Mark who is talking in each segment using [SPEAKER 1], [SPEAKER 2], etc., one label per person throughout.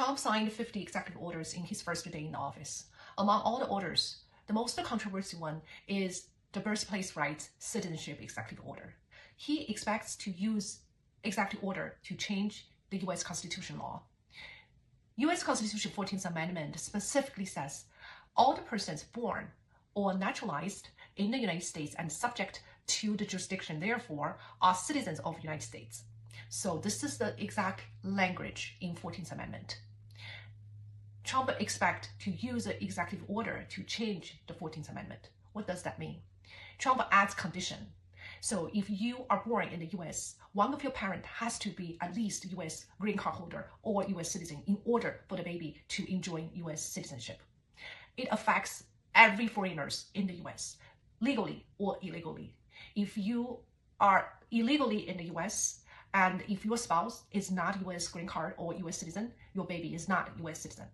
[SPEAKER 1] Trump signed 50 executive orders in his first day in office. Among all the orders, the most controversial one is the birthright citizenship executive order. He expects to use executive order to change the U.S. Constitution law. U.S. Constitution 14th Amendment specifically says all the persons born or naturalized in the United States and subject to the jurisdiction, therefore, are citizens of the United States. So this is the exact language in 14th Amendment. Trump expects to use an executive order to change the 14th Amendment. What does that mean? Trump adds condition. So if you are born in the US, one of your parents has to be at least US green card holder or US citizen in order for the baby to enjoy US citizenship. It affects every foreigners in the US, legally or illegally. If you are illegally in the US, and if your spouse is not US green card or US citizen, your baby is not US citizen.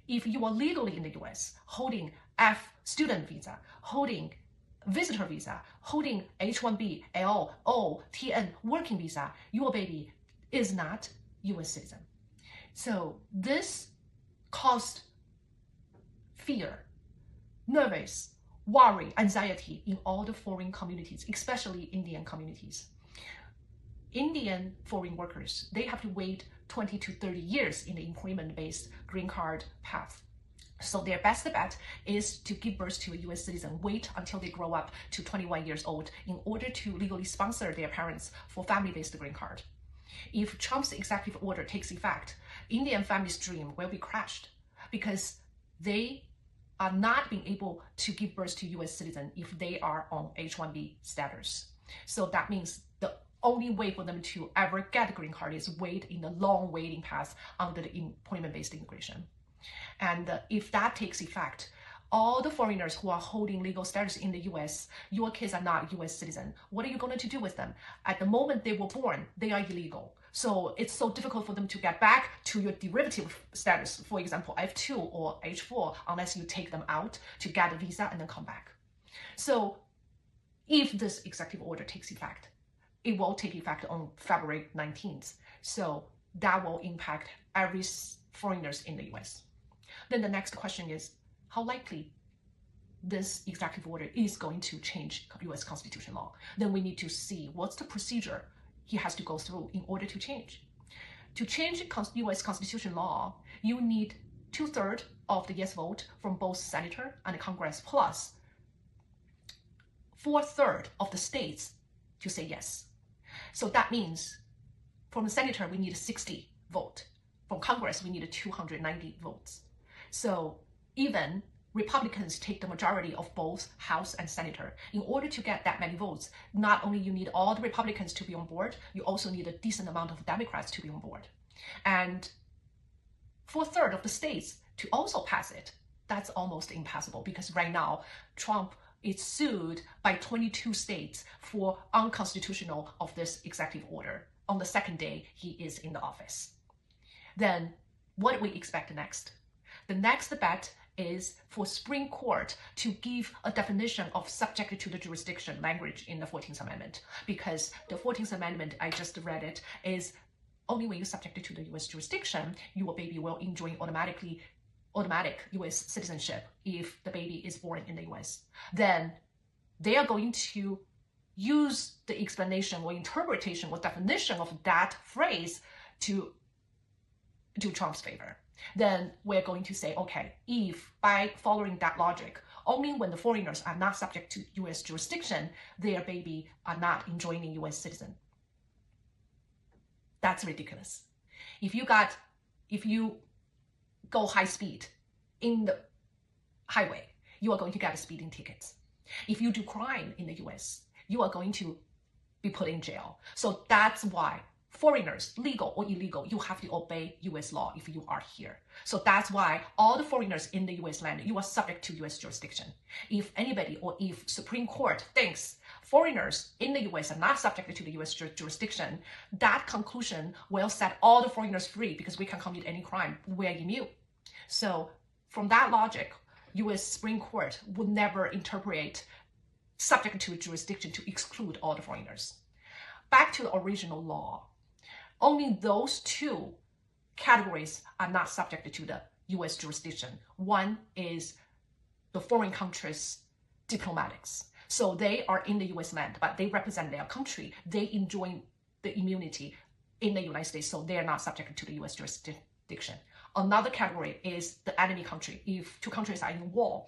[SPEAKER 1] If you are legally in the US, holding F student visa, holding visitor visa, holding H-1B, L, O, TN working visa, your baby is not US citizen. So this caused fear, nervous, worry, anxiety in all the foreign communities, especially Indian communities. Indian foreign workers, they have to wait 20 to 30 years in the employment-based green card path. So their best bet is to give birth to a US citizen, wait until they grow up to 21 years old in order to legally sponsor their parents for family-based green card. If Trump's executive order takes effect, Indian families' dream will be crushed because they are not being able to give birth to US citizen if they are on H-1B status. So that means the only way for them to ever get a green card is wait in the long waiting path under the employment-based immigration. And if that takes effect, all the foreigners who are holding legal status in the US, your kids are not US citizen. What are you going to do with them? At the moment they were born, they are illegal. So it's so difficult for them to get back to your derivative status, for example, F2 or H4, unless you take them out to get a visa and then come back. So if this executive order takes effect, it will take effect on February 19th. So that will impact every foreigners in the US. Then the next question is, how likely this executive order is going to change US Constitution law? Then we need to see what's the procedure he has to go through in order to change. To change US Constitution law, you need 2/3 of the yes vote from both Senator and Congress, plus 4/3 of the states to say yes. So that means from the Senator, we need a 60 vote. From Congress, we need a 290 votes. So even Republicans take the majority of both House and Senator. In order to get that many votes, not only you need all the Republicans to be on board, you also need a decent amount of Democrats to be on board. And 4/3 of the states to also pass it. That's almost impossible because right now, Trump is sued by 22 states for unconstitutional of this executive order on the second day he is in the office. Then what do we expect next? The next bet is for Supreme Court to give a definition of subject to the jurisdiction language in the 14th Amendment, because the 14th Amendment, I just read it, is only when you're subjected to the US jurisdiction, your baby will enjoy automatic US citizenship if the baby is born in the US. Then they are going to use the explanation or interpretation or definition of that phrase to do Trump's favor. Then we're going to say, okay, if by following that logic, only when the foreigners are not subject to US jurisdiction, their baby are not enjoying US citizen. That's ridiculous. If you go high speed in the highway, you are going to get a speeding ticket. If you do crime in the US, you are going to be put in jail. So that's why foreigners, legal or illegal, you have to obey US law if you are here. So that's why all the foreigners in the US land, you are subject to US jurisdiction. If anybody or if Supreme Court thinks foreigners in the US are not subject to the US jurisdiction, that conclusion will set all the foreigners free because we can commit any crime. We're immune. So from that logic, US Supreme Court would never interpret subject to jurisdiction to exclude all the foreigners. Back to the original law. Only those two categories are not subject to the U.S. jurisdiction. One is the foreign countries' diplomatics. So they are in the U.S. land, but they represent their country. They enjoy the immunity in the United States, so they are not subject to the U.S. jurisdiction. Another category is the enemy country. If two countries are in war,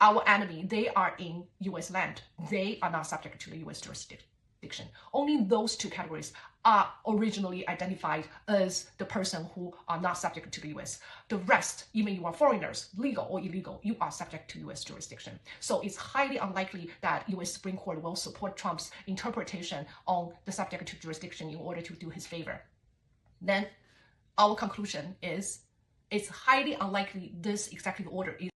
[SPEAKER 1] our enemy, they are in U.S. land. They are not subject to the U.S. jurisdiction. Only those two categories are originally identified as the person who are not subject to the U.S. The rest, even you are foreigners, legal or illegal, you are subject to U.S. jurisdiction. So it's highly unlikely that U.S. Supreme Court will support Trump's interpretation on the subject to jurisdiction in order to do his favor. Then our conclusion is it's highly unlikely this executive order is